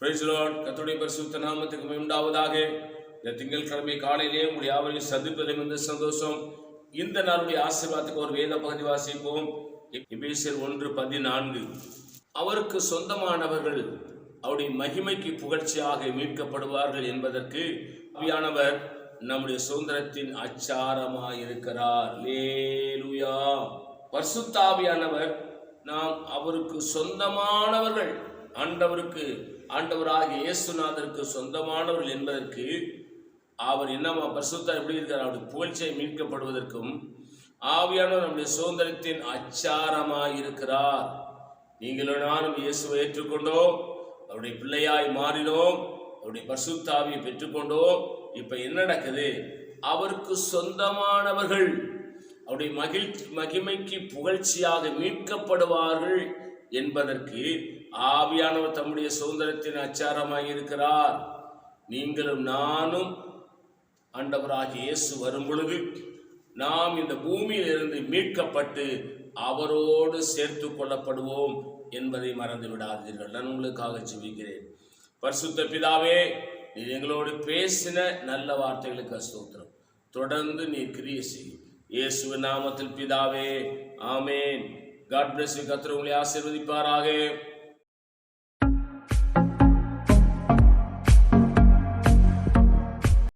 Praise the Lord. கர்த்தருடைய பரிசுத்த நாமத்துக்கு மகிமை உண்டாவதாக. இந்த திங்கட்கிழமை காலையிலே உங்களுடைய யாவரையும் சந்திப்பதில் வந்து சந்தோஷம். இந்த நாளுடைய ஆசீர்வாதத்துக்கு ஒரு வேத பகுதி வாசிப்போம். எபேசியர் 1:14. அவருக்கு சொந்தமானவர்கள் அவருடைய மகிமைக்கு புகழ்ச்சியாக மீட்கப்படுவார்கள் என்பதற்கு ஆவியானவர் நம்முடைய சுதந்திரத்தின் அச்சாரமாய் இருக்கிறார். அல்லேலூயா. பரிசுத்த ஆவியானவர் நாம் அவருக்கு சொந்தமானவர்கள், ஆண்டவராகிய இயேசுநாதருக்கு சொந்தமானவர்கள் என்பதற்கு அவர் என்னமா பரிசுத்தர் எப்படி இருக்கிறார், அவருடைய புகழ்ச்சியை மீட்கப்படுவதற்கும் ஆவியானவர் நம்முடைய சுதந்திரத்தின் அச்சாரமாய் இருக்கிறார். நீங்களும் நானும் இயேசுவை ஏற்றுக்கொண்டோம், அவருடைய பிள்ளையாய் மாறினோம், அவருடைய பரிசுத்த ஆவியை பெற்றுக்கொண்டோம். இப்ப என்ன நடக்குது? அவருக்கு சொந்தமானவர்கள் அவருடைய மகிமைக்கு புகழ்ச்சியாக மீட்கப்படுவார்கள் என்பதற்கு ஆவியானவர் தம்முடைய சுதந்திரத்தின் அச்சாரமாய் இருக்கிறார். நீங்களும் நானும் ஆண்டவராகிய இயேசு வரும் பொழுது நாம் இந்த பூமியிலிருந்து மீட்கப்பட்டு அவரோடு சேர்த்து கொள்ளப்படுவோம் என்பதை மறந்து விடாதீர்கள். நான் உங்களுக்காக ஜெபிக்கிறேன். பரிசுத்த பிதாவே, நீர் எங்களோடு பேசின நல்ல வார்த்தைகளுக்கு ஸ்தோத்திரம். தொடர்ந்து நீர் கிரியை செய்யும். இயேசுவின் நாமத்தில் பிதாவே, ஆமேன். God bless you. கர்த்தர் உங்களை ஆசீர்வதிப்பாராக.